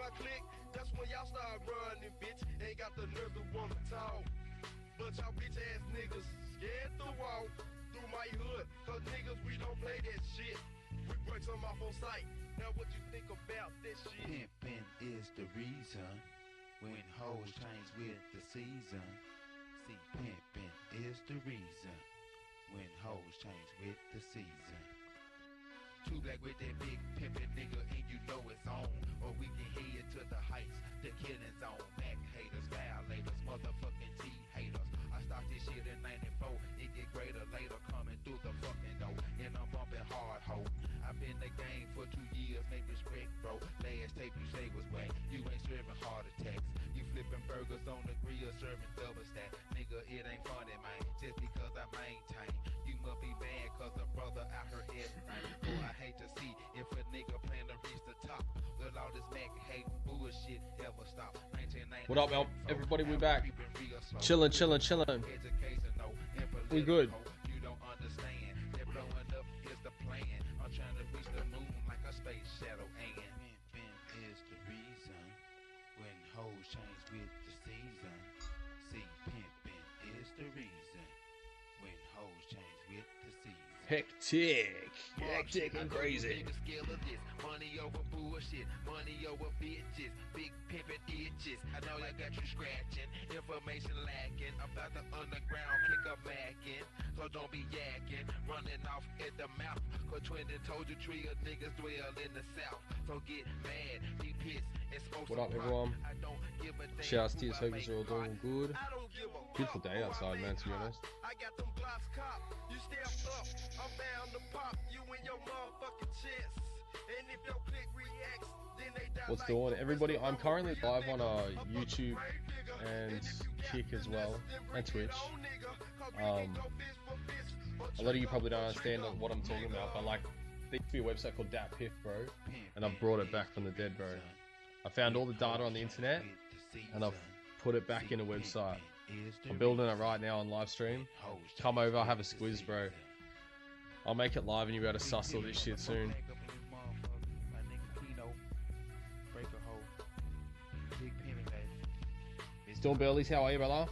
my clique, that's when y'all start running, bitch. Ain't got the nerve to wanna talk. But y'all bitch ass niggas scared to walk through my hood. Cause niggas, we don't play that shit. We break some off on sight. Now what you think about this shit? Pimpin' is the reason when hoes change with the season. See, pimpin' is the reason when hoes change with the season. Too black with that big pimpin' nigga and you know it's on. Or we can head to the heights, the killing zone. Mac haters, violators, motherfucking T haters. I start this shit in 94, it get greater later coming through the fucking door. And I'm bumping hard, ho. I've been in the game for 2 years, make respect, bro. Last tape you say was whack, you ain't serving heart attacks. You flipping burgers on the grill, serving double stack. Nigga, it ain't funny, man, just because I maintain. You must be mad cause a brother out here everything. Boy, I hate to see if a nigga plan to reach the top. Will all this Mac hate bullshit ever stop? What up, Mel? Everybody, we back. Chillin'. We good. You don't understand that blowing up is the plan. I'm trying to reach the moon like a space shuttle. And pimpin' is the reason when hoes change with the season. See, pimpin' is the reason when hoes change with the season. Hectic and crazy. Money over bullshit, money over bitches, big pimpin' itches. I know I got you scratching, information lacking about the underground, click a mackin'. So don't be yakking, running off at the mouth. Cause Twinton told you three of niggas dwell in the south. So get mad, be pissed, and smoke. What up, everyone? Shouts to you, hope you're all doing good. Beautiful day outside, man, to be honest. I got them blocks cop. You step up, I'm bound to pop you in your motherfucking chest. And if your click reacts, then they die. What's doing, everybody? I'm currently live on YouTube and Kick as well, and Twitch. A lot of you probably don't understand what I'm talking about, but like, there used to be a website called Dat Piff, bro, and I've brought it back from the dead, bro. I found all the data on the internet, and I've put it back in a website. I'm building it right now on live stream. Come over, have a squiz, bro. I'll make it live and you'll be able to suss all this shit soon. Storm Burleys, how are you, brother?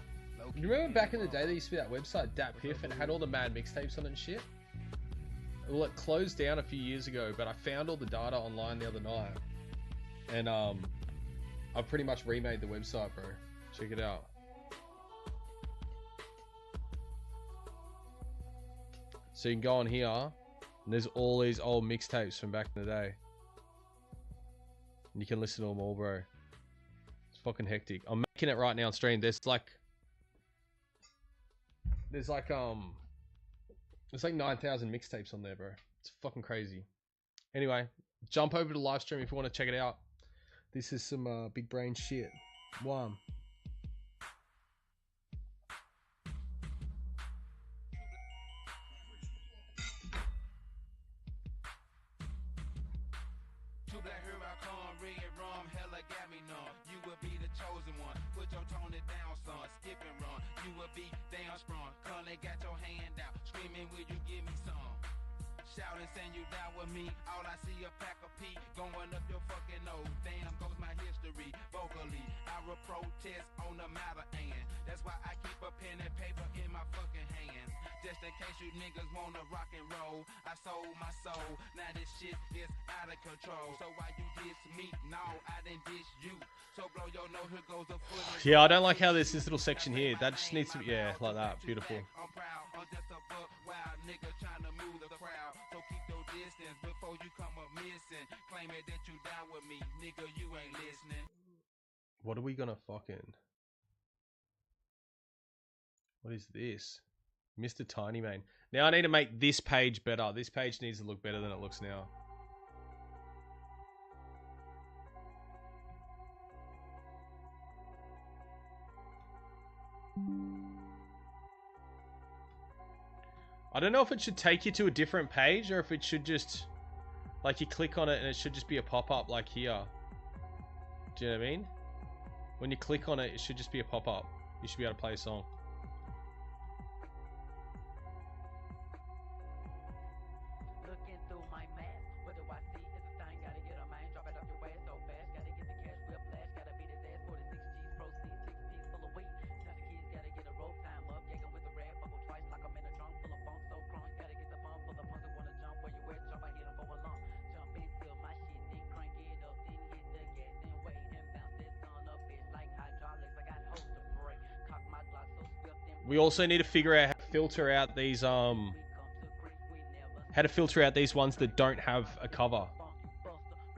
You remember back in the day there used to be that website, Dat Piff, and it had all the mad mixtapes on it and shit? Well, it closed down a few years ago, but I found all the data online the other night. And I've pretty much remade the website, bro. Check it out. So you can go on here, and there's all these old mixtapes from back in the day. And you can listen to them all, bro. It's fucking hectic. I'm making it right now on stream. There's like 9,000 mixtapes on there, bro. It's fucking crazy. Anyway, jump over to live stream if you want to check it out. This is some big brain shit. One. Got your hand out, screaming, will you give me some? Shouting, saying you down with me. All I see a pack of pee going up your fucking nose. Damn goes my history. Vocally, I will protest on the matter, and that's why I keep a pen and paper in my fucking hands. Just in case you niggas wanna rock and roll, I sold my soul. Now this shit is out of control. So why you diss me? No, I didn't diss you. So blow your nose, here goes a foot. Yeah, I don't like how there's this little section here. That just needs to be, yeah, like that. Beautiful. I'm proud, I'm just a buck wild nigga trying to move the crowd. So keep your distance before you come up missing. Claiming that you down with me, nigga, you ain't listening. What are we gonna fucking... What is this? Mr. Tiny Man. Now I need to make this page better. This page needs to look better than it looks now. I don't know if it should take you to a different page or if it should just, like, you click on it and it should just be a pop-up like here. Do you know what I mean? When you click on it, it should just be a pop-up. You should be able to play a song. We also need to figure out how to filter out these ones that don't have a cover.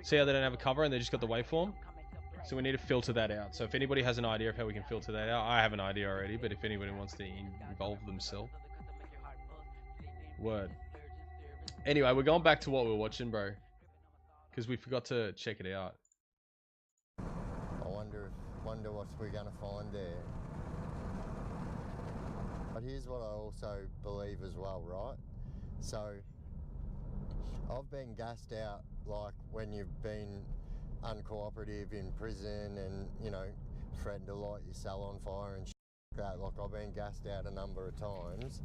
See how they don't have a cover and they just got the waveform? So we need to filter that out. So if anybody has an idea of how we can filter that out, I have an idea already, but if anybody wants to involve themselves. Word. Anyway, we're going back to what we're watching, bro. Because we forgot to check it out. I wonder what we're going to find there. But here's what I also believe as well, right? So, I've been gassed out, like, when you've been uncooperative in prison and, you know, threatened to light your cell on fire and shit like that. Like, I've been gassed out a number of times.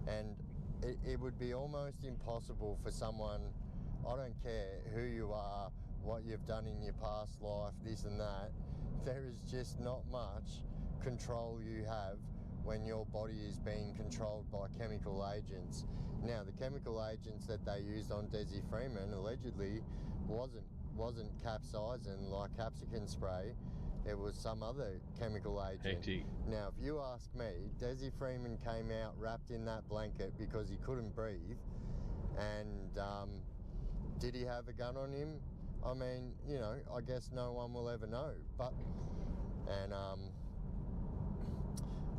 And it would be almost impossible for someone, I don't care who you are, what you've done in your past life, this and that, there is just not much control you have when your body is being controlled by chemical agents. Now, the chemical agents that they used on Desi Freeman allegedly wasn't capsaicin like capsicum spray. It was some other chemical agent. Hectic. Now, if you ask me, Desi Freeman came out wrapped in that blanket because he couldn't breathe. And did he have a gun on him? I mean, you know, I guess no one will ever know. But, and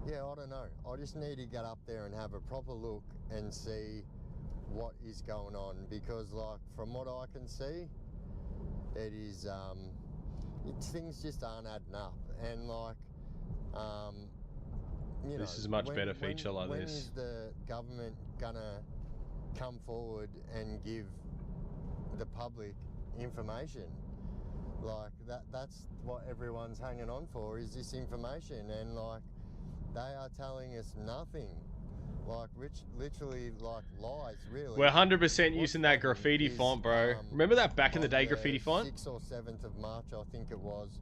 yeah, I don't know. I just need to get up there and have a proper look and see what is going on, because, like, from what I can see, it is things just aren't adding up. And, like, you know, This is a much better feature like when this. is the government gonna come forward and give the public information? Like, that's what everyone's hanging on for, is this information. And, like, they are telling us nothing. Like, literally, like, lies, really. We're 100% using that graffiti font, bro. Remember that back in the day graffiti font? 6th or 7th of March, I think it was,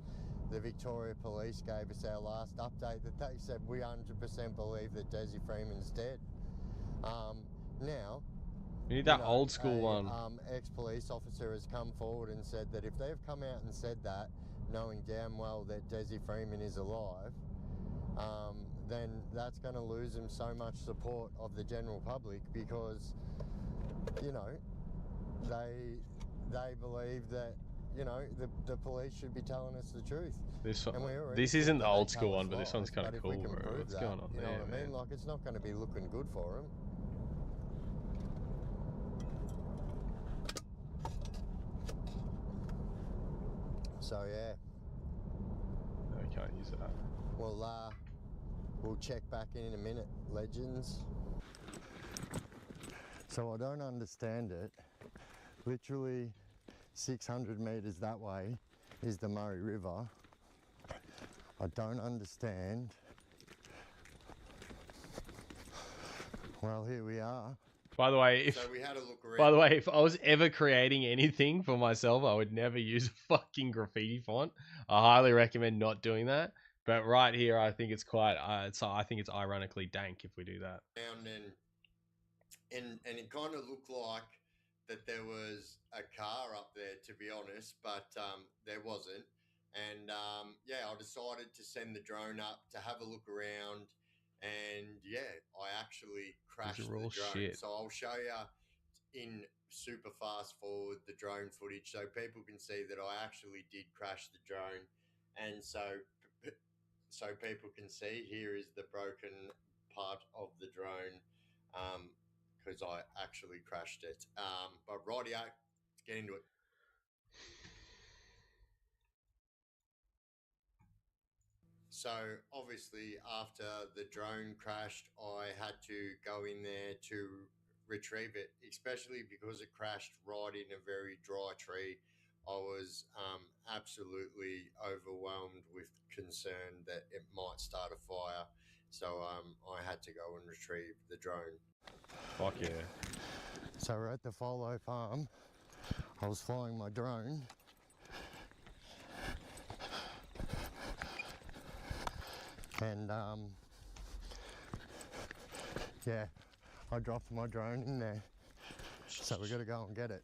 the Victoria Police gave us our last update that they said we 100% believe that Desi Freeman's dead. Now, We need that old school one. Ex-police officer has come forward and said that if they've come out and said that, knowing damn well that Desi Freeman is alive, then that's going to lose them so much support of the general public, because, you know, they believe that, you know, the police should be telling us the truth. This isn't the old school one, but this one's kind of cool, bro. What's going on there, there, you know what I mean? man? Like, it's not going to be looking good for them. So, yeah. No, you can't use that. We'll check back in a minute, legends. So I don't understand it. Literally 600 metres that way is the Murray River. I don't understand. Well, here we are. By the way, So we had a look around. by the way, if I was ever creating anything for myself, I would never use a fucking graffiti font. I highly recommend not doing that. But right here, I think it's quite. I think it's ironically dank if we do that. And it kind of looked like that there was a car up there, to be honest, but there wasn't. And yeah, I decided to send the drone up to have a look around. And yeah, I actually crashed the drone. Shit. So I'll show you in super fast forward the drone footage so people can see that I actually did crash the drone. And so people can see here is the broken part of the drone, because I actually crashed it. But rightio, let's get into it. So obviously after the drone crashed, I had to go in there to retrieve it, especially because it crashed right in a very dry tree. I was absolutely overwhelmed with concern that it might start a fire. So I had to go and retrieve the drone. Fuck yeah. So we're at the Follow farm. I was flying my drone. And yeah, I dropped my drone in there. So we got to go and get it.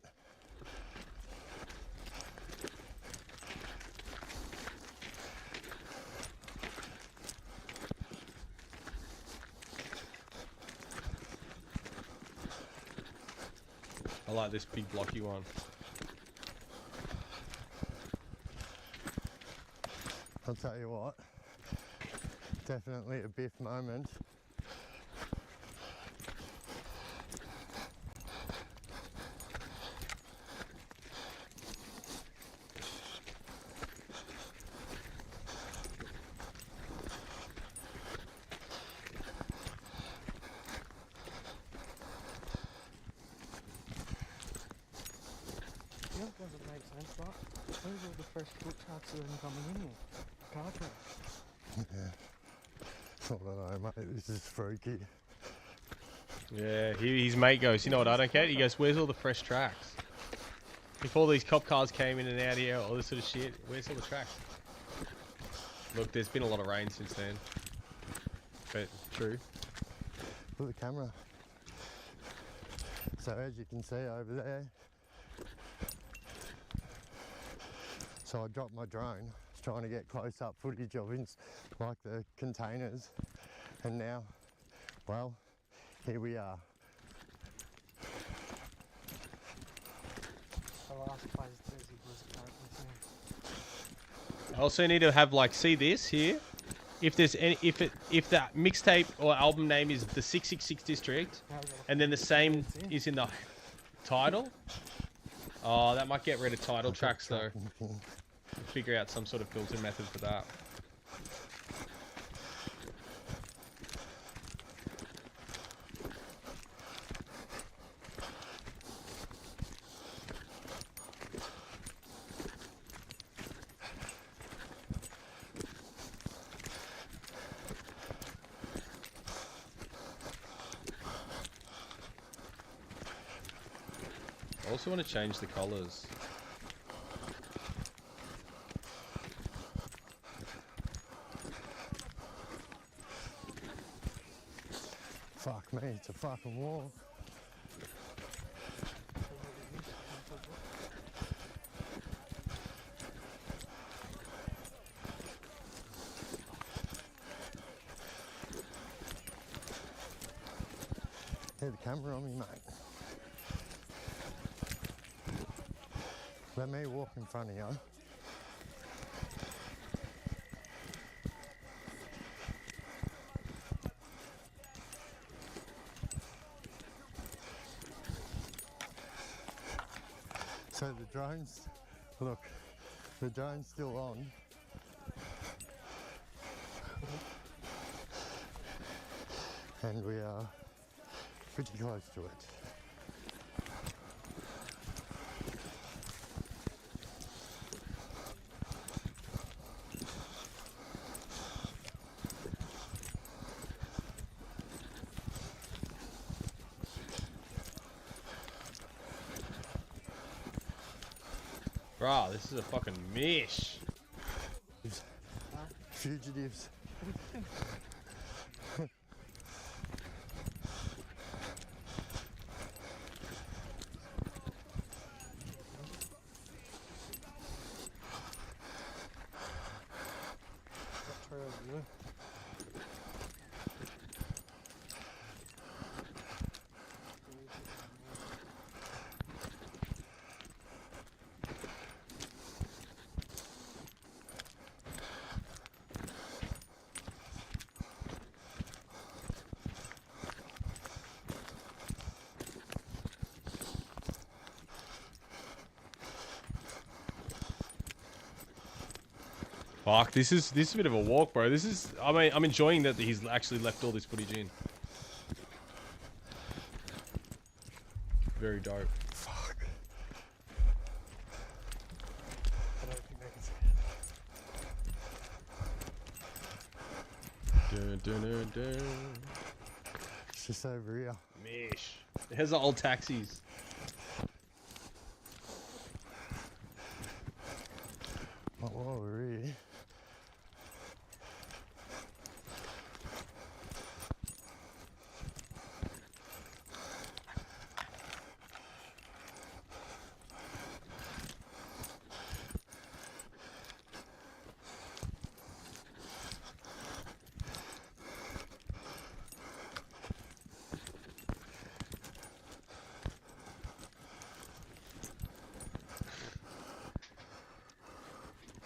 I like this big blocky one. I'll tell you what, definitely a Biff moment. Yeah, it doesn't make sense, right? Where's all the fresh foot tracks that are coming in here? Car tracks. Yeah. I don't know, mate, this is freaky. Yeah, his mate goes, you know what I don't get? He goes, where's all the fresh tracks? If all these cop cars came in and out here, all this sort of shit, where's all the tracks? Look, there's been a lot of rain since then. But true. Look at the camera. So as you can see over there, so I dropped my drone, I was trying to get close up footage of like the containers, and now, well, here we are. The last place Desi was apparently seen. I also need to have like, see this here? If there's any, if that mixtape or album name is the 666 District, and then the same is in the title, oh, that might get rid of title tracks though. Figure out some sort of filter method for that. I also want to change the colors. Fuck me, it's a fucking war. Hey, the camera on me, mate. Let me walk in front of you. So the drone's, look, the drone's still on. And we are pretty close to it. Bro, this is a fucking mish. Fugitives. Fuck, this is a bit of a walk, bro. This is, I mean, I'm enjoying that he's actually left all this footage in. Very dope. Fuck. I don't think they can see it. Dun, dun, dun, dun. It's just over here. Mish. There's the old taxis. Oh, while we're here.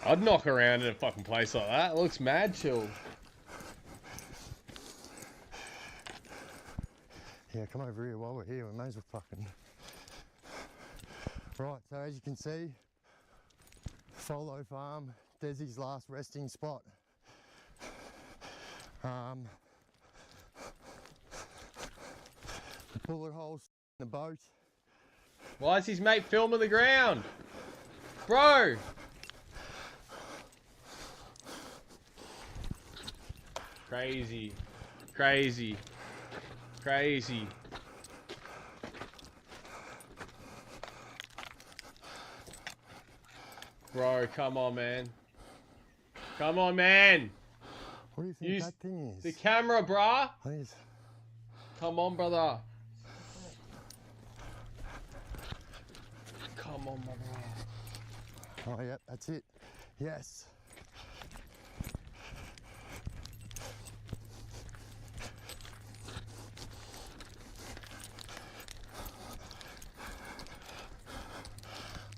I'd knock around in a fucking place like that. It looks mad chill. Yeah, come over here while we're here. We may as well fucking... Right, so as you can see, Follow Farm, Desi's last resting spot. The bullet holes in the boat. Why is his mate filming the ground? Bro! Crazy. Crazy. Crazy. Bro, come on, man. Come on, man. What do you think Use that thing is? the camera, brah. Please. Come on, brother. Come on, my brother. Oh, yep, that's it. Yes.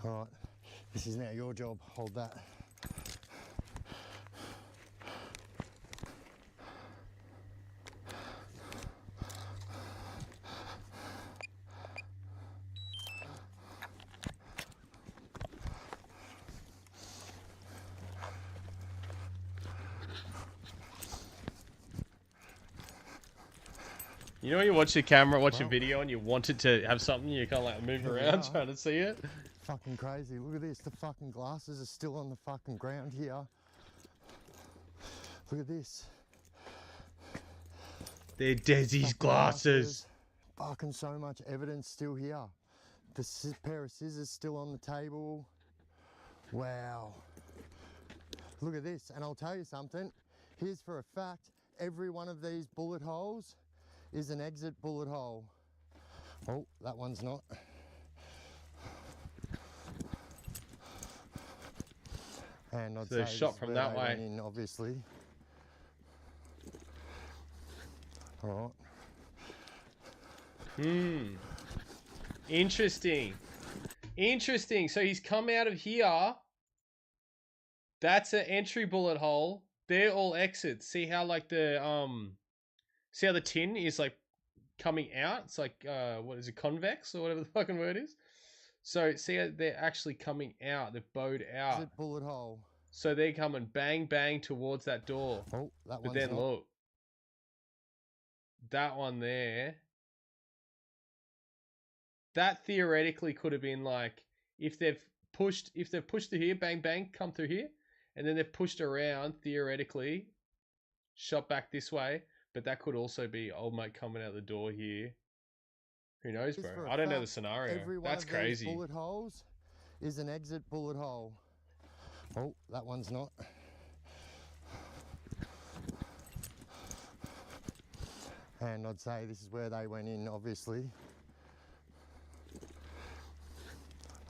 All right, this is now your job. Hold that. You know when you watch the camera, watch a video, and you want it to have something, you kind of like move around trying to see it? Fucking crazy. Look at this. The fucking glasses are still on the fucking ground here. Look at this. They're Desi's glasses. Fucking so much evidence still here. The pair of scissors still on the table. Wow. Look at this. And I'll tell you something. Here's for a fact, every one of these bullet holes is an exit bullet hole. Oh, that one's not. And I'd So say shot this from is that where they way. went in, obviously. All right. Interesting. Interesting. So he's come out of here. That's an entry bullet hole. They're all exits. See how like the see how the tin is like coming out? It's like what is it, convex or whatever the fucking word is? So see how they're actually coming out. They're bowed out. Exit bullet hole. So they're coming bang bang towards that door. Oh, that But one's then not. look. That one there. That theoretically could have been like if they've pushed to here, bang bang, come through here, and then they've pushed around, theoretically, shot back this way, but that could also be old mate coming out the door here. Who knows, Just for bro? a I don't know the fact, scenario. Every one That's of crazy. these bullet holes is an exit bullet hole. Oh, that one's not. And I'd say this is where they went in, obviously.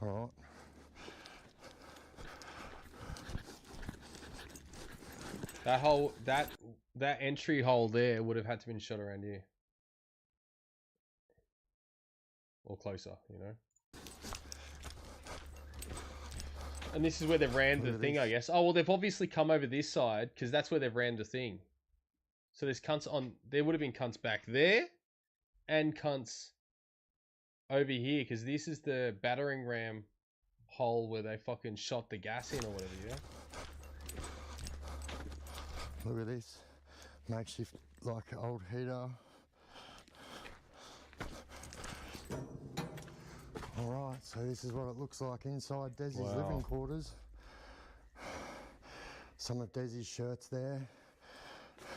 All right. That hole, that entry hole there would have had to been shot around here. Or closer, you know. And this is where they've rammed the thing, I guess. Oh, well, they've obviously come over this side, because that's where they've rammed the thing. So there's cunts on... There would have been cunts back there, and cunts over here, because this is the battering ram hole where they fucking shot the gas in or whatever, yeah? Look at this. Makeshift, like, old heater. Alright, so this is what it looks like inside Desi's living quarters. Some of Desi's shirts there.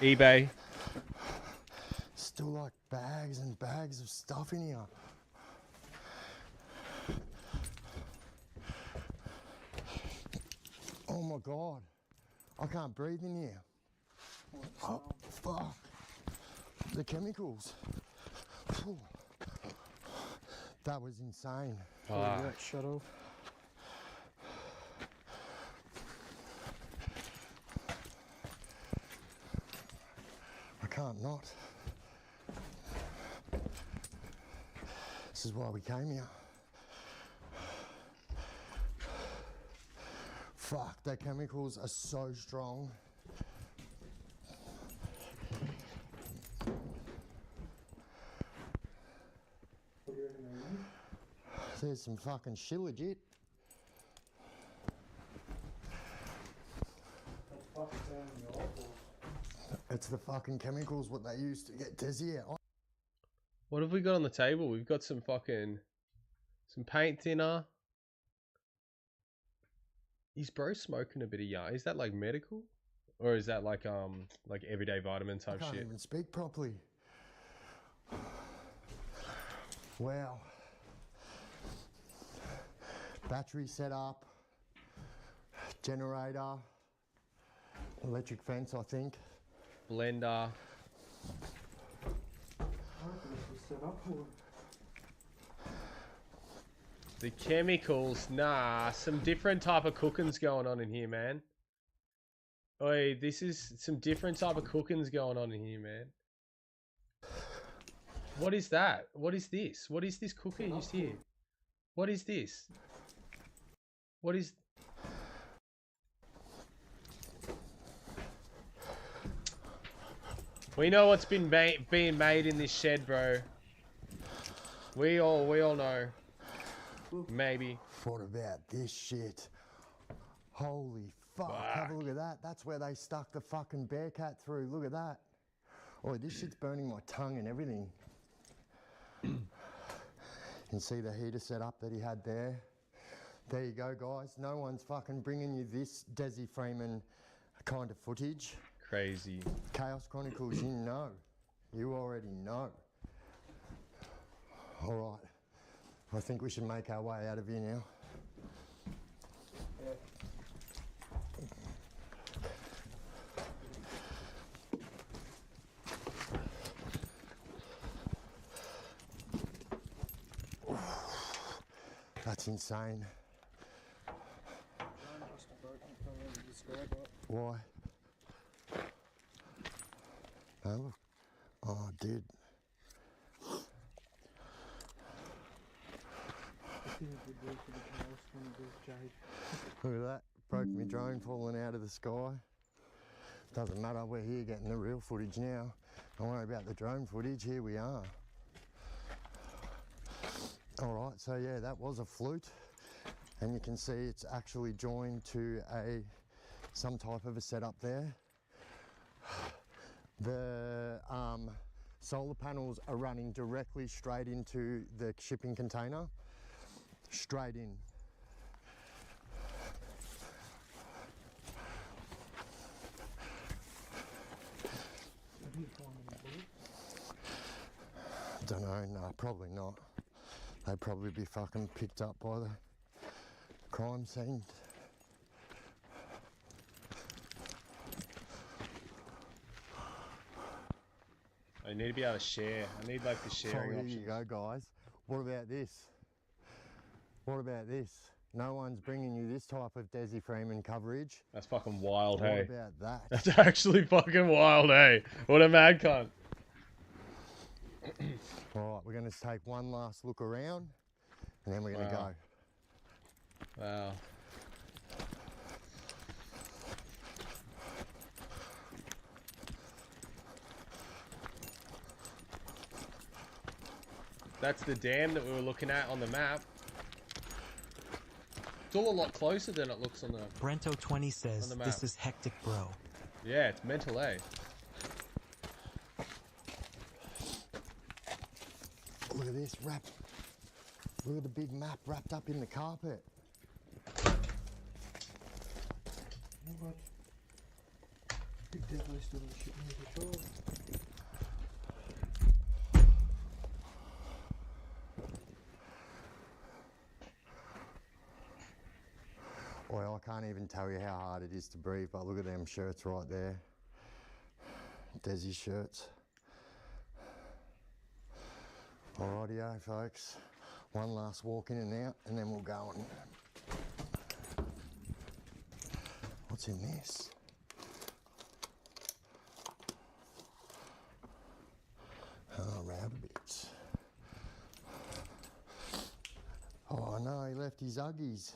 eBay. Still like bags and bags of stuff in here. Oh my God, I can't breathe in here. Oh, fuck. The chemicals. Phew. That was insane. That shut off. I can't not. This is why we came here. Fuck, the chemicals are so strong. What do you reckon they use? There's some fucking shit legit. That's fucking down in your eyeballs. It's the fucking chemicals what they use to get Desi out. What have we got on the table? We've got some fucking... some paint thinner. Is bro smoking a bit of yarn? Is that like medical? Or is that like everyday vitamin I type can't shit? even speak properly. Wow. Battery set up. Generator. Electric fence, I think. Blender. I reckon this was set up for The chemicals, nah, some different type of cooking's going on in here, man. Oi, this is some different type of cooking's going on in here, man. What is that? What is this? What is this cooker used here? What is this? What is... We know what's been being made in this shed, bro. We all know. Maybe. What about this shit? Holy fuck, have a look at that. That's where they stuck the fucking bear cat through. Look at that. Oh, this shit's burning my tongue and everything. You can see the heater set up that he had there. There you go, guys. No one's fucking bringing you this Desi Freeman kind of footage. Crazy. Chaos Chronicles, you know. You already know. All right. I think we should make our way out of here now. That's insane. Why? Oh, look. Oh, dude. Look at that. Broke my drone falling out of the sky. Doesn't matter, we're here getting the real footage now. Don't worry about the drone footage, here we are. Alright, so yeah, that was a flute. And you can see it's actually joined to some type of a setup there. The solar panels are running directly straight into the shipping container. Straight in. Don't know, no, probably not. They'd probably be fucking picked up by the crime scene. I need to be able to share. I need like the sharing Here option. you go, guys. What about this? What about this? No one's bringing you this type of Desi Freeman coverage. That's fucking wild, What hey. about that? That's actually fucking wild, hey. What a mad cunt. All right, we're going to take one last look around and then we're going to Wow. go. Wow. That's the dam that we were looking at on the map. It's all a lot closer than it looks on the... Brento20 says, the map. this is hectic, bro. Yeah, it's mental, eh? Look at this wrap. Look at the big map wrapped up in the carpet. What? Big Devil still shit in the control. Well, I can't even tell you how hard it is to breathe, but look at them shirts right there. Desi shirts. Alrighty-o, folks. One last walk in and out, and then we'll go on. What's in this? Oh, rabbits. Oh no, he left his Uggies.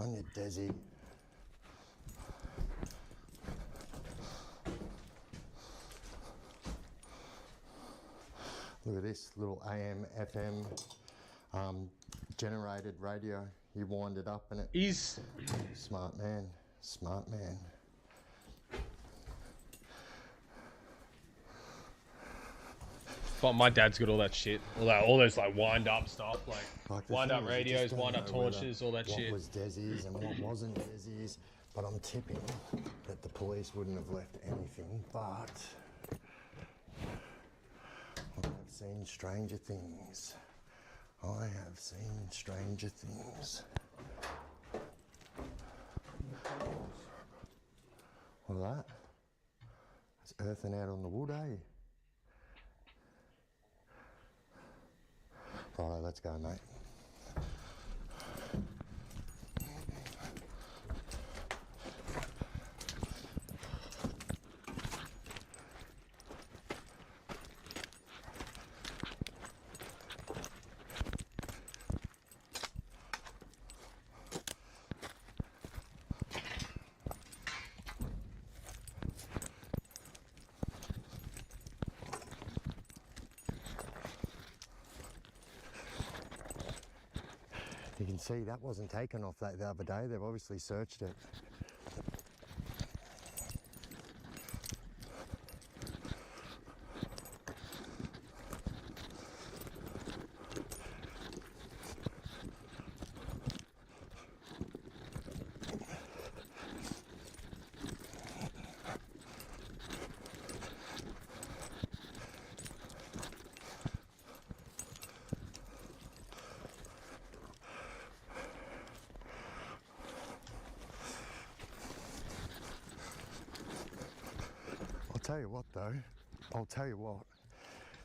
On your Desi. Look at this little AM, FM generated radio. You wind it up and it... He's... Smart man. Smart man. But my dad's got all that shit. All those like wind up stuff. Like Like, the wind thing up is, you radios, just don't wind up know whether torches, all that shit. What was Desi's and what wasn't Desi's. But I'm tipping that the police wouldn't have left anything. But I've seen stranger things. I have seen stranger things. What's that? It's earthing out on the wood, eh? Righto, let's go, mate. You can see that wasn't taken off that the other day. They've obviously searched it. I'll tell you what though, I'll tell you what,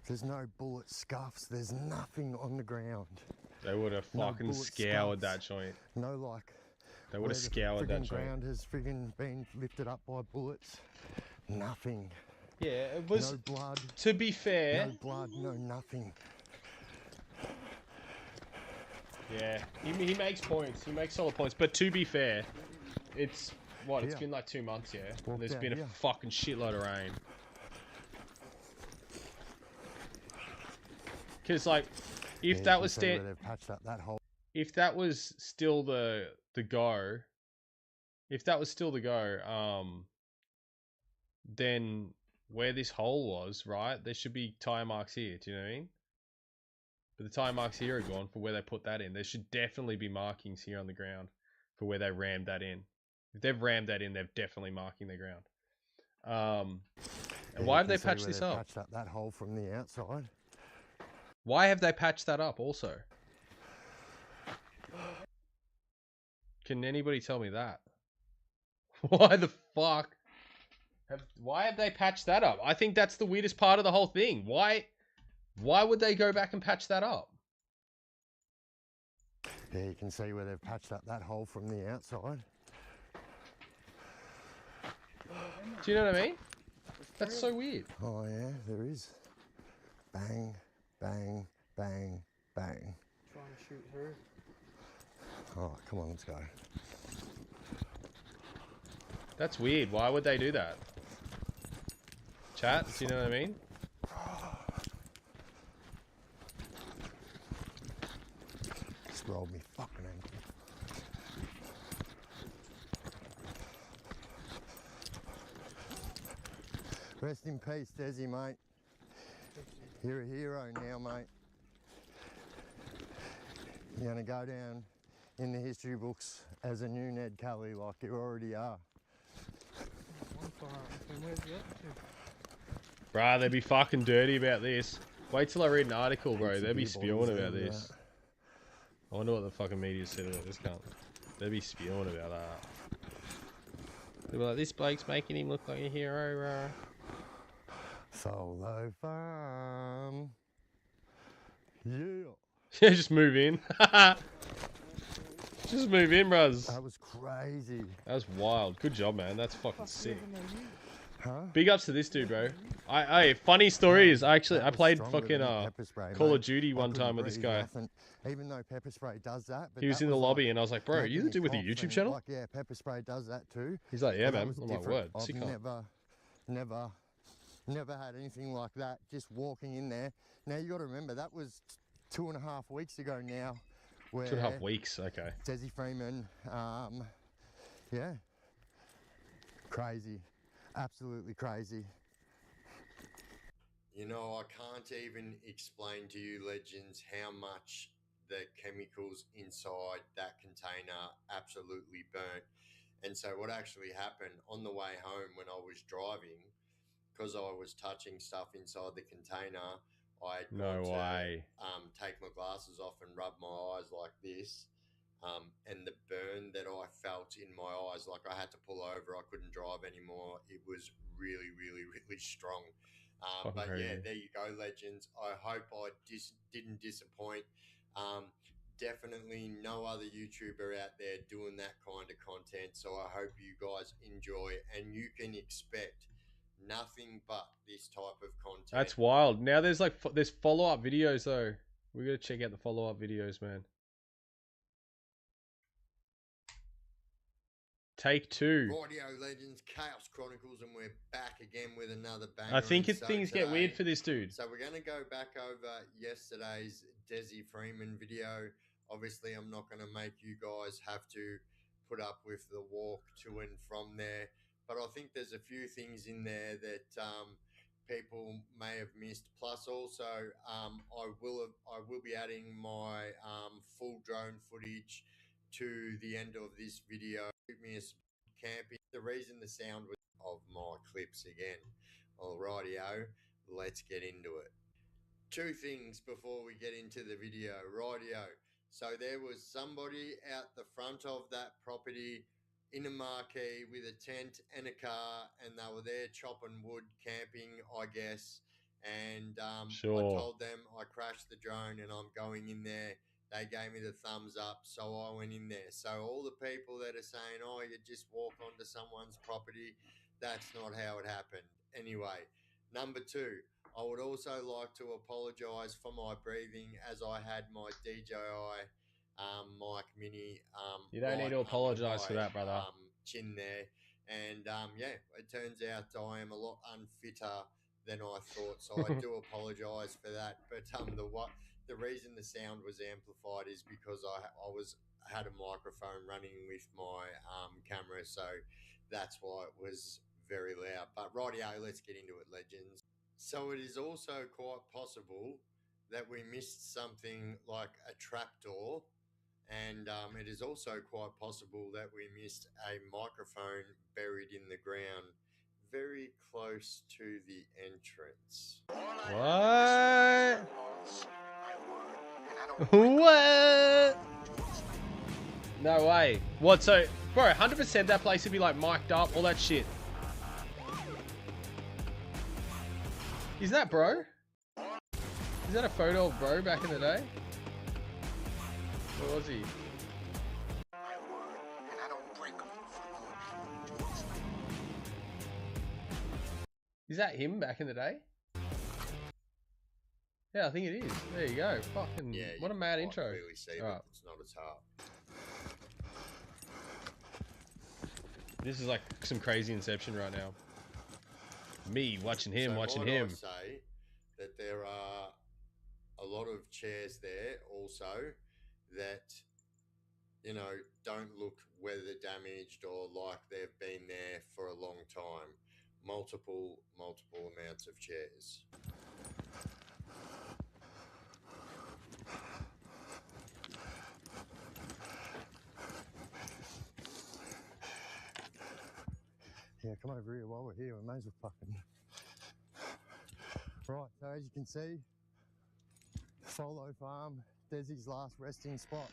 there's no bullet scuffs, there's nothing on the ground. They would have fucking bullet scoured that scuffs. joint. No like, They would where have scoured the that friggin' joint. ground has friggin' been lifted up by bullets. Nothing. Yeah, it was, No blood, to be fair, no blood, no nothing. yeah, he makes points. He makes solid points. But to be fair, it's, what, it's Yeah. been like 2 months, yeah? Walk And there's down been a here. fucking shitload of rain. Because, like, if Yeah, that you was can see where they've patched up that hole. if that was still the go, if that was still the go, then where this hole was, right, there should be tire marks here. Do you know what I mean? But the tire marks here are gone for where they put that in. There should definitely be markings here on the ground for where they rammed that in. If they've rammed that in, they're definitely marking the ground. And Yeah, why you have they can see patched where this they've up? patched up that hole from the outside. Why have they patched that up also? Can anybody tell me that? Why the fuck? Why have they patched that up? I think that's the weirdest part of the whole thing. Why would they go back and patch that up? Yeah, you can see where they've patched up that hole from the outside. Do you know what I mean? That's so weird. Oh yeah, there is. Bang, bang, bang, bang. Trying to shoot her. All right, come on, let's go. That's weird. Why would they do that? Chat, do you know what I mean? Just rolled me fucking ankle. Rest in peace, Desi, mate. You're a hero now, mate. You're gonna go down in the history books as a new Ned Kelly like you already are. One fire. Okay, where's the other two? Bruh, they'd be fucking dirty about this. Wait till I read an article, bro. Some They'd be beer spewing bottles about over this. that. I wonder what the fucking media said about this cunt. They'd be spewing about that. They'd be like, this bloke's making him look like a hero, bro. Solo farm. Yeah. Yeah, just move in. Just move in, bruz. That was crazy. That was wild. Good job, man. That's fucking sick. Huh? Big ups to this dude, bro. Funny story is I played Stronger fucking than pepper spray, Call mate. of Duty I one couldn't time with this breathe, guy. nothing. Even though pepper spray does that, but He was that in the was lobby like and I was like, bro, are you making the dude with the cough YouTube and, channel? Like, yeah, pepper spray does that too. He's like, yeah, But that man. was I'm like, different. word. Sick I've on. never had anything like that. Just walking in there. Now you got to remember that was 2.5 weeks ago now. Where 2.5 weeks. Okay. Desi Freeman, yeah, crazy, absolutely crazy. You know, I can't even explain to you, legends, how much the chemicals inside that container absolutely burnt. And so what actually happened on the way home when I was driving, because I was touching stuff inside the container, I had No gone way. to take my glasses off and rub my eyes like this. And the burn that I felt in my eyes, like I had to pull over, I couldn't drive anymore. It was really, really, really strong. But crazy. yeah, there you go, legends. I hope I didn't disappoint. Definitely no other YouTuber out there doing that kind of content. So I hope you guys enjoy and you can expect nothing but this type of content. That's wild. Now there's like there's follow-up videos though. We gotta check out the follow-up videos, man. Take 2. Rightio, legends, Chaos Chronicles, and we're back again with another banger. I think things get weird for this dude. So we're going to go back over yesterday's Desi Freeman video. Obviously, I'm not going to make you guys have to put up with the walk to and from there. But I think there's a few things in there that people may have missed. Plus, also, I will be adding my full drone footage to the end of this video. Me a camping. The reason the sound was of my clips again. Alrightio, let's get into it. 2 things before we get into the video. Rightio. So there was somebody out the front of that property in a marquee with a tent and a car, and they were there chopping wood, camping, I guess. And Sure. I told them I crashed the drone and I'm going in there. They gave me the thumbs up, so I went in there. So all the people that are saying, oh, you just walk onto someone's property, that's not how it happened. Anyway, number 2, I would also like to apologise for my breathing as I had my DJI mic mini. You don't need to apologise for that, brother. Chin there. And yeah, it turns out I am a lot unfitter than I thought, so I do apologise for that. But the reason the sound was amplified is because I had a microphone running with my camera, so that's why it was very loud. But rightio, let's get into it, legends. So it is also quite possible that we missed something like a trapdoor, and it is also quite possible that we missed a microphone buried in the ground very close to the entrance. What? What? No way. What? So, bro, 100% that place would be like mic'd up, all that shit. Is that bro? Is that a photo of bro back in the day? Where was he? Is that him back in the day? Yeah, I think it is. There you go. Fucking, Yeah, what a mad you intro. can't really see, but Alright. it's not as hard. This is like some crazy Inception right now. Me watching him, So watching might I him. say that there are a lot of chairs there also that, you know, don't look weather damaged or like they've been there for a long time. Multiple amounts of chairs. Yeah, come over here while we're here. We may as well fucking... Right, so as you can see, Follow Farm, Desi's last resting spot.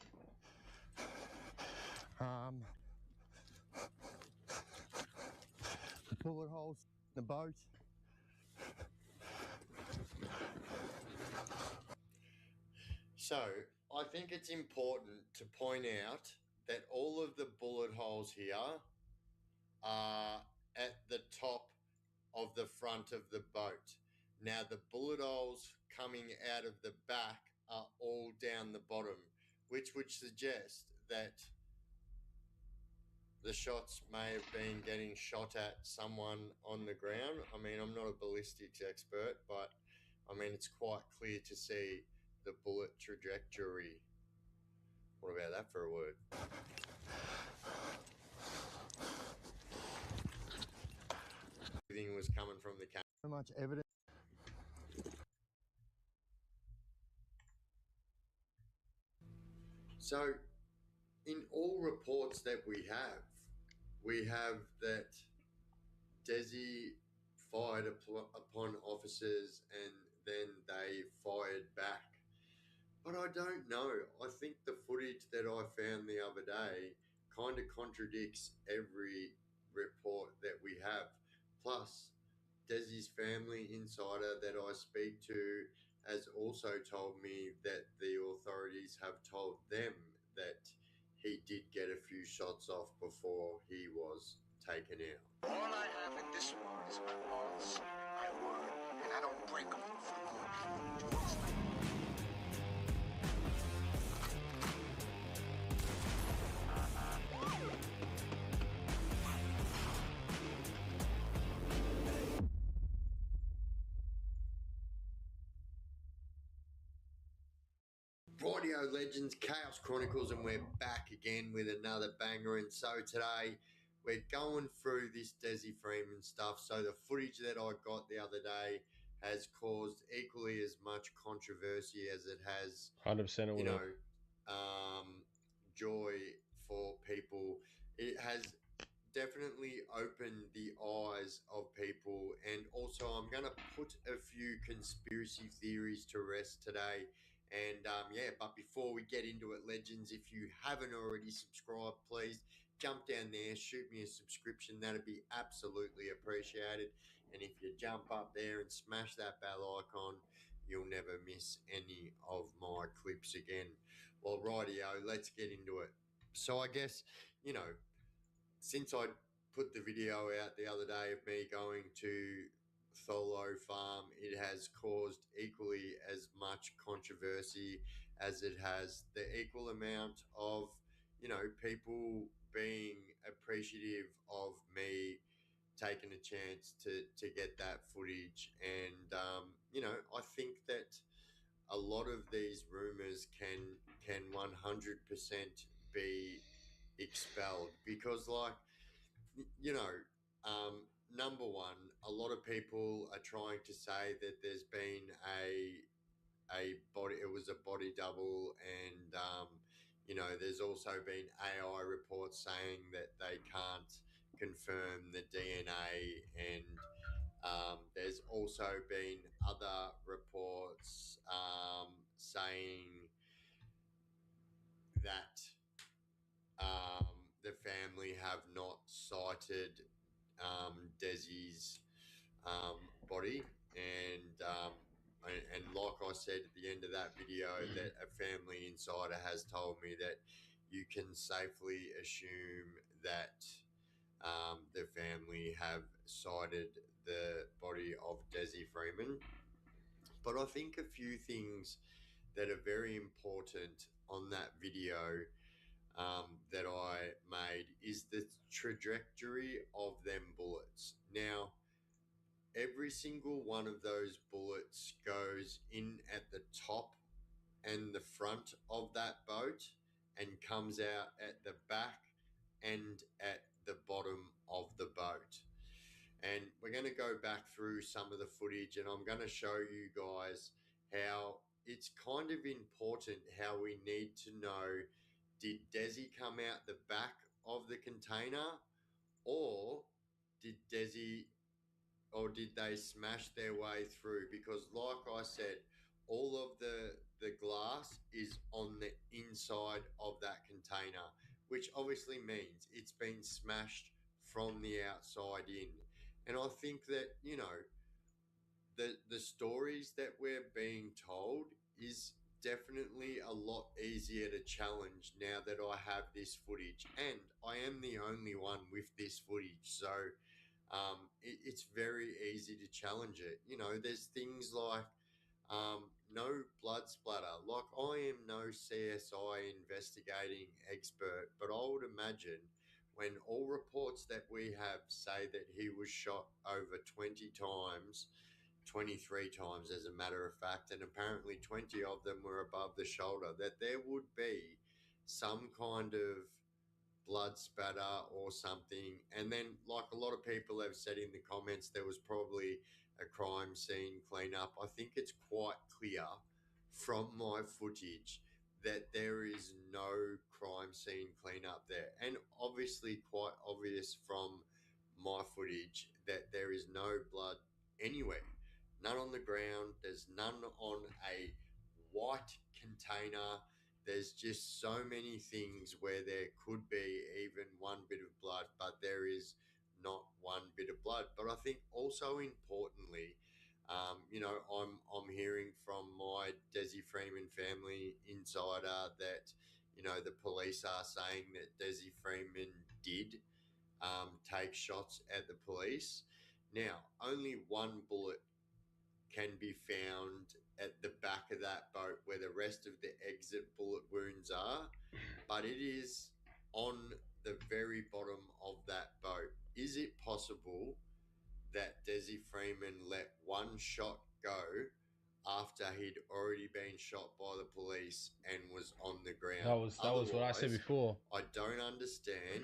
The bullet holes in the boat. So, I think it's important to point out that all of the bullet holes here are at the top of the front of the boat. Now, the bullet holes coming out of the back are all down the bottom, which would suggest that the shots may have been getting shot at someone on the ground. I mean, I'm not a ballistics expert, but I mean, it's quite clear to see the bullet trajectory. What about that for a word? Everything was coming from the camera. So much evidence. So, in all reports that we have that Desi fired upon officers and then they fired back. But I don't know. I think the footage that I found the other day kind of contradicts every report that we have. Plus, Desi's family insider that I speak to has also told me that the authorities have told them that he did get a few shots off before he was taken out. All I have in this world is my laws, my word, and I don't break them for good. Do you understand? Rightio legends, Chaos Chronicles, and we're back again with another banger. And so today we're going through this Desi Freeman stuff. So the footage that I got the other day has caused equally as much controversy as it has, 100% you know, joy for people. It has definitely opened the eyes of people, and also I'm going to put a few conspiracy theories to rest today. And but before we get into it, legends, if you haven't already subscribed, please jump down there, shoot me a subscription. That'd be absolutely appreciated. And if you jump up there and smash that bell icon, you'll never miss any of my clips again. Well, rightio, let's get into it. So I guess, you know, since I put the video out the other day of me going to Tholo Farm, it has caused equally as much controversy as it has the equal amount of, you know, people being appreciative of me taking a chance to get that footage. And, you know, I think that a lot of these rumors can 100% be expelled because, like, you know, number one, a lot of people are trying to say that there's been a body, it was a body double, and you know, there's also been AI reports saying that they can't confirm the DNA, and there's also been other reports saying that the family have not cited Desi's body, and like I said at the end of that video, that a family insider has told me that you can safely assume that the family have cited the body of Desi Freeman. But I think a few things that are very important on that video that I made is the trajectory of them bullets. Now, every single one of those bullets goes in at the top and the front of that boat and comes out at the back and at the bottom of the boat. And we're going to go back through some of the footage, and I'm going to show you guys how it's kind of important, how we need to know, did Desi come out the back of the container, or did they smash their way through? Because like I said, all of the glass is on the inside of that container, which obviously means it's been smashed from the outside in. And I think that, you know, the stories that we're being told is definitely a lot easier to challenge now that I have this footage, and I am the only one with this footage. So it's very easy to challenge it. You know, there's things like no blood splatter. Like, I am no CSI investigating expert, but I would imagine when all reports that we have say that he was shot over 20 times, 23 times as a matter of fact, and apparently 20 of them were above the shoulder, that there would be some kind of blood spatter or something. And then, like a lot of people have said in the comments, there was probably a crime scene cleanup. I think it's quite clear from my footage that there is no crime scene cleanup there. And obviously, quite obvious from my footage that there is no blood anywhere. None on the ground, there's none on a white container. There's just so many things where there could be even one bit of blood, but there is not one bit of blood. But I think also importantly, you know, I'm hearing from my Desi Freeman family insider that, you know, the police are saying that Desi Freeman did take shots at the police. Now, only one bullet can be found at the back of that boat where the rest of the exit bullet wounds are, but it is on the very bottom of that boat. Is it possible that Desi Freeman let one shot go after he'd already been shot by the police and was on the ground? That was what I said before. I don't understand.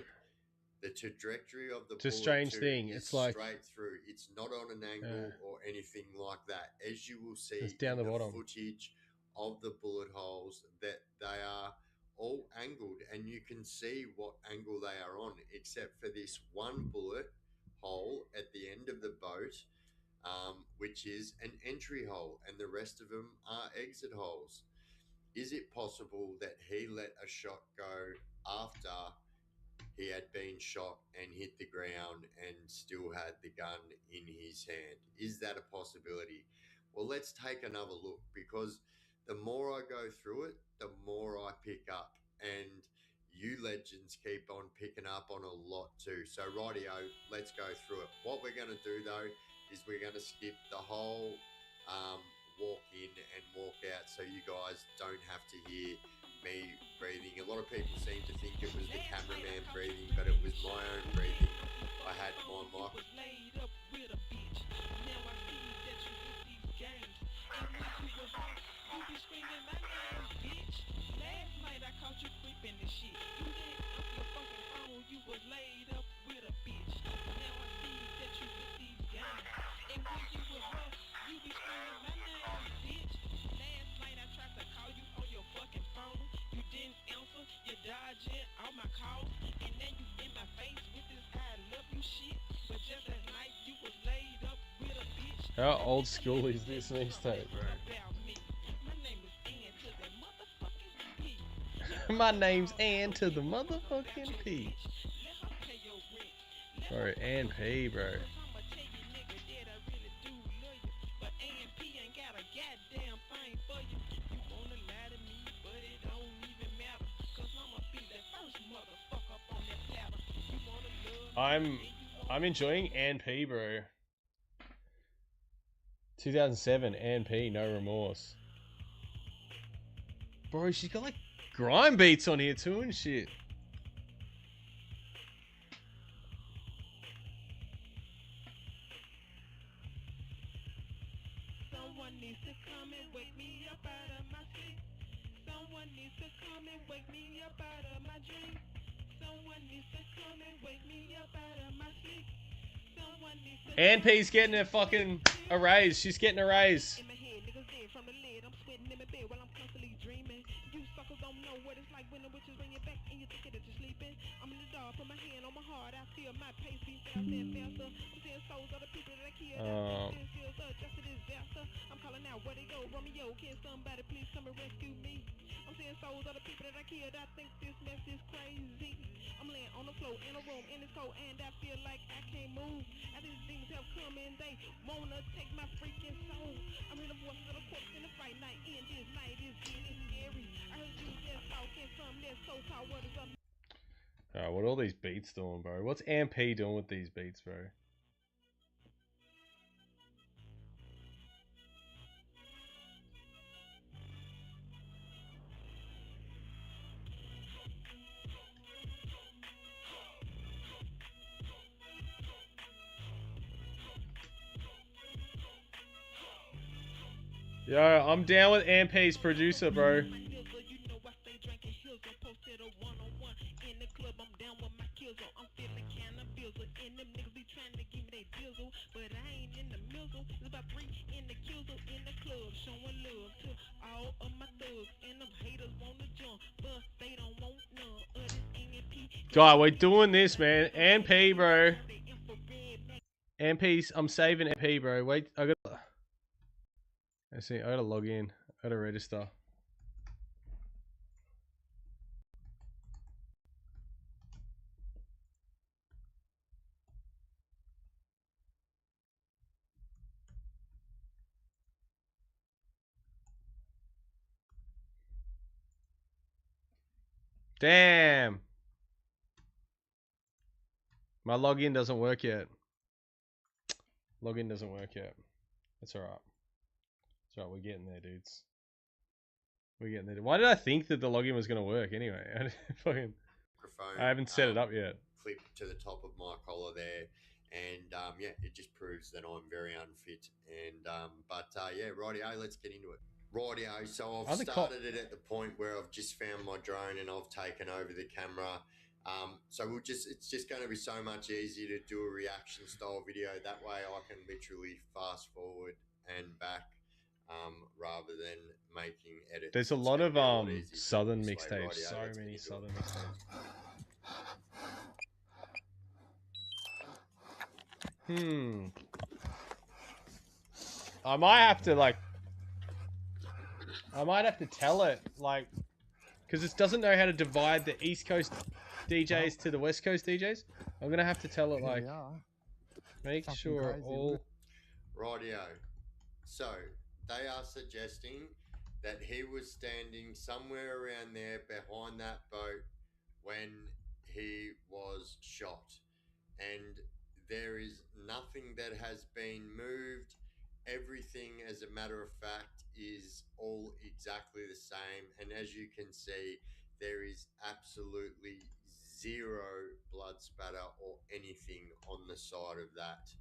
The trajectory of the It's a bullet strange too thing. is It's like straight through. It's not on an angle or anything like that. As you will see it's down in the bottom. footage of the bullet holes, that they are all angled, and you can see what angle they are on, except for this one bullet hole at the end of the boat, which is an entry hole, and the rest of them are exit holes. Is it possible that he let a shot go after he had been shot and hit the ground and still had the gun in his hand? Is that a possibility? Well, let's take another look, because the more I go through it, the more I pick up. And you legends keep on picking up on a lot too. So rightio, let's go through it. What we're going to do though is we're going to skip the whole walk in and walk out, so you guys don't have to hear me breathing. A lot of people seem to think it was the cameraman breathing, but it was my own breathing. I had my mic. How old school is this mixtape, bro? My name's Ann to the motherfucking P. Bro, Ann P, bro. I'm enjoying Ann P, bro. 2007, Ann P, No Remorse. Bro, she's got like grime beats on here too and shit. Someone needs to come and wake me up out of my sleep. Someone needs to come and wake me up out of my dream. Someone needs to come and wake me up out of my sleep. Someone needs to Ann P's getting a fucking a raise. She's getting a raise. in my head, niggas dead from the lid. I'm sweating in my bed while I'm constantly dreaming. You suckers don't know what it's like when the witches bring you back and you think that you're sleeping. I'm in the dark, put my hand on my heart. I feel my pace be faster and faster. I'm seeing souls of the people that I killed. Feels just a disaster. I'm calling out where they go. Romeo, can somebody please come and rescue me? I'm seeing souls of the people that I killed. I think this mess is crazy. I'm laying on the floor in a room and it's cold and I feel like I can't move. After these demons have come and they wanna take my freaking soul. I'm hearing the voices of the corpse in the fight night. In this night is getting scary. I heard you just talking some that's so tall. What is up? Alright, what are all these beats doing, bro? What's Ann P doing with these beats, bro? Yo, I'm down with MP's producer, bro. God, we're doing this, man. MP, bro. MP's. I'm saving MP, bro. Wait, I gotta. I see. I gotta log in. I gotta register. Damn. My login doesn't work yet. Login doesn't work yet. That's alright. That's alright. We're getting there, dudes. We're getting there. Why did I think that the login was gonna work anyway? I haven't set it up yet. Clip to the top of my collar there, and yeah, it just proves that I'm very unfit. And yeah, rightio, let's get into it. Rightio, so I've started it at the point where I've just found my drone and I've taken over the camera. So it's just going to be so much easier to do a reaction style video. That way I can literally fast forward and back rather than making edits. There's a lot of southern mixtapes. So many southern mixtapes. I might have to tell it, like, because it doesn't know how to divide the East Coast DJs to the West Coast DJs. I'm gonna have to tell it, like, make sure all. Rightio. So they are suggesting that he was standing somewhere around there behind that boat when he was shot, and there is nothing that has been moved. Everything, as a matter of fact, is all exactly the same. And as you can see, there is absolutely zero blood spatter or anything on the side of that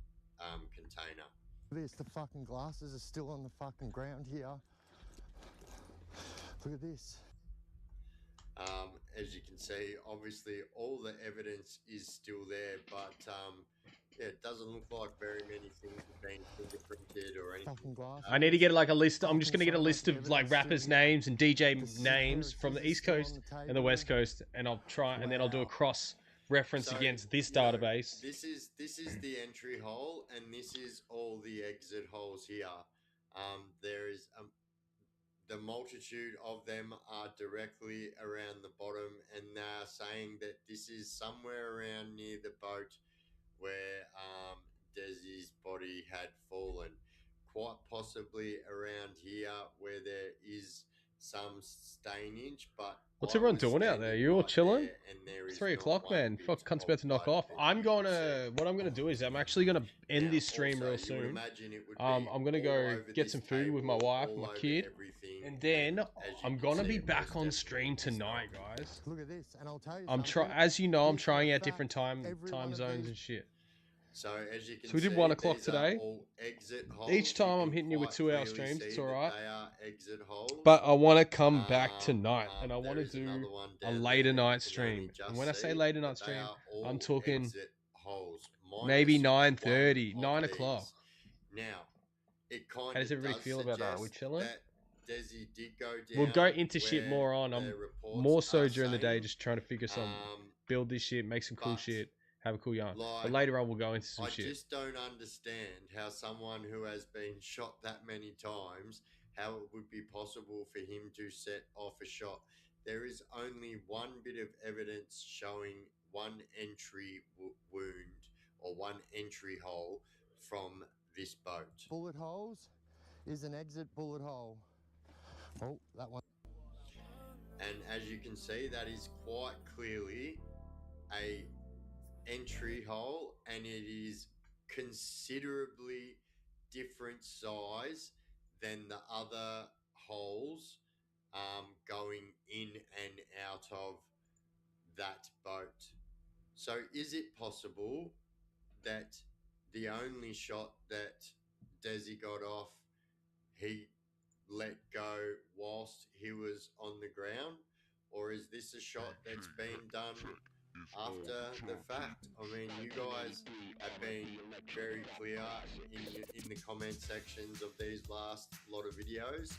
container. The fucking glasses are still on the fucking ground here. Look at this. As you can see, obviously all the evidence is still there, but yeah, it doesn't look like very many things have been fingerprinted or anything. I need to get like a list. I'm just gonna get a list of like rappers' names and DJ names from the East Coast and the West Coast, and I'll try, and then I'll do a cross reference against this database. This is the entry hole, and this is all the exit holes here. There is the multitude of them are directly around the bottom, and they are saying that this is somewhere around near the boat where Desi's body had fallen, quite possibly around here where there is some stainage. But what's everyone doing out there? You all chilling? It's 3 o'clock, man. Fuck, cunt's about to knock off. What I'm gonna do is I'm actually gonna end this stream real soon. I'm gonna go get some food with my wife, my kid, and then I'm gonna be back on stream tonight, guys. Look at this, and I'll tell you. As you know, I'm trying out different time zones and shit. So as you can see, we did 1 o'clock today. Exit holes. Each time I'm hitting you with 2-hour streams, it's alright. They are exit holes. But I want to come back tonight, and I want to do a later night stream. And when I say later night stream, I'm talking maybe 9:30, 9 o'clock. Now, it kind How does everybody feel about that? Are we chilling? Desi did go down. We'll go into shit more on. I'm more so during the day, just trying to figure some, build this shit, make some cool shit. Have a cool yarn. But later on, we'll go into some shit. I just don't understand how someone who has been shot that many times, how it would be possible for him to set off a shot. There is only one bit of evidence showing one entry wound or one entry hole from this boat. Bullet holes is an exit bullet hole. Oh, that one. And as you can see, that is quite clearly a entry hole, and it is considerably different size than the other holes going in and out of that boat. So is it possible that the only shot that Desi got off, he let go whilst he was on the ground, or is this a shot that's been done after the fact? I mean, you guys have been very clear in the comment sections of these last lot of videos.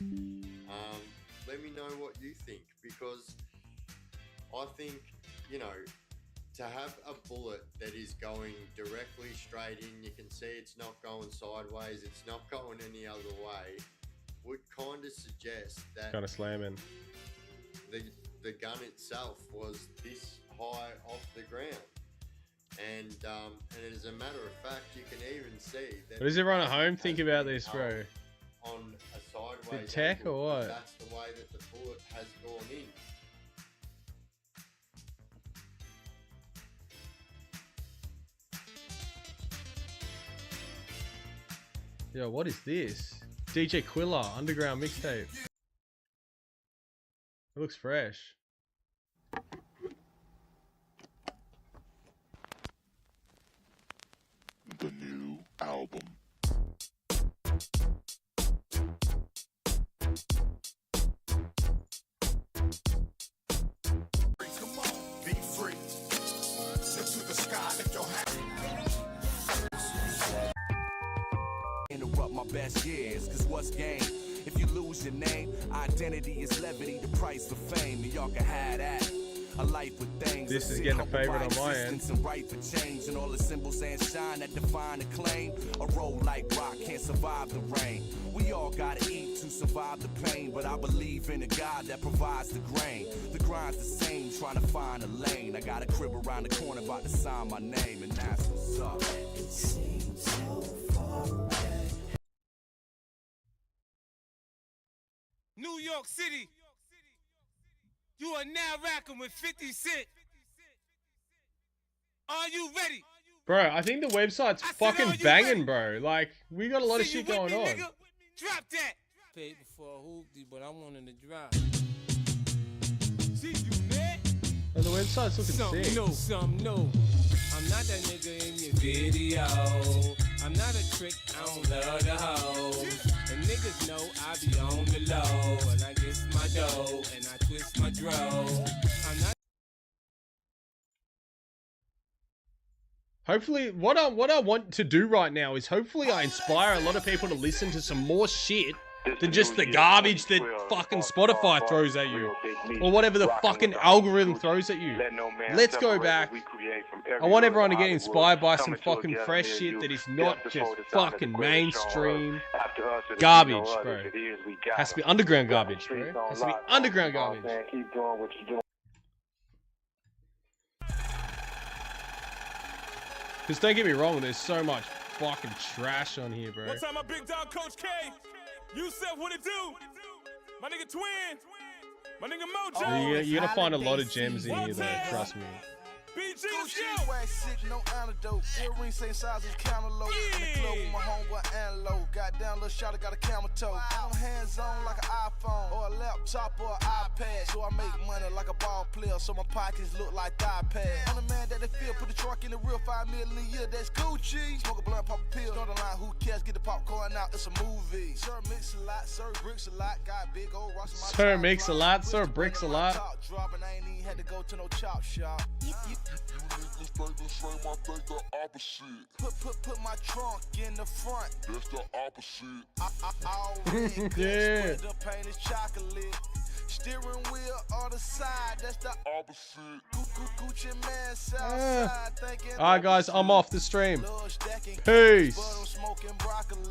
Let me know what you think, because I think, you know, to have a bullet that is going directly straight in, you can see it's not going sideways, it's not going any other way, would kind of suggest that Kind of slamming. the gun itself was this high off the ground. And as a matter of fact, you can even see that. What does everyone at home think about this, bro? On a sideways tech angle, or what? That's the way that the bullet has gone in. Yo, what is this? DJ Quilla, underground mixtape. It looks fresh. The new album. Come on, be free. Step to the sky, lift your hand. Interrupt my best years, cause what's game? If you lose your name, identity is levity, the price of fame, and y'all can have that. A life with things. This is getting a favorite on my end. And right for change, and all the symbols and shine that define a claim. A road like rock can't survive the rain. We all gotta eat to survive the pain, but I believe in a God that provides the grain. The grind's the same, trying to find a lane. I got a crib around the corner, about to sign my name, and that's what's up. It seems so far away. New York City. You are now rocking with 50 Cent. Are you ready? Bro, I think the website's fucking banging, bro. Like, we got a lot of shit going on. Nigga? Drop that. Paid before I hooped, but I wanted to drop. See you, man. Oh, the website's looking sick. Some new. I'm not that nigga in your video. I'm not a trick, I don't love the hoes. And niggas know I be on the low. And I get my dough, and I twist my dro. I'm not. Hopefully, what I want to do right now is hopefully I inspire a lot of people to listen to some more shit than just the garbage that fucking Spotify throws at you. Or whatever the fucking algorithm throws at you. Let's go back. I want everyone to get inspired by some fucking fresh shit that is not just fucking mainstream garbage, bro. Has to be underground garbage, bro. Has to be underground garbage. Because don't get me wrong, there's so much fucking trash on here, bro. One time my big dog Coach K, Yusef, what it do? My nigga Twin, my nigga Mojo. You're gonna find a lot of gems in here, though, trust me. BG, Gucci swag sick, no antidote. Earring same size as cantaloupe. In the club with my homeboy Antelope. Goddamn little shot, got a camel toe. I'm hands on like an iPhone or a laptop or an iPad. So I make money like a ball player, so my pockets look like thigh pads. I'm the man that they feel, put the truck in the real 5 million a year. That's Gucci. Smoke a blunt, pop a pill. Start a line, who cares? Get the popcorn out. It's a movie. Sir mix a lot, sir bricks a lot. Got big old rocks in my Sir makes a lot, sir bricks a lot. Dropping, I ain't even had to go to no chop shop. You niggas think the same, I think the opposite. Put my trunk in the front. That's the opposite. I already Yeah. the paint is chocolate. Steering wheel on the side, that's the Opposite. Gucci man south side. Alright guys, I'm off the stream. Peace. Smoking broccoli.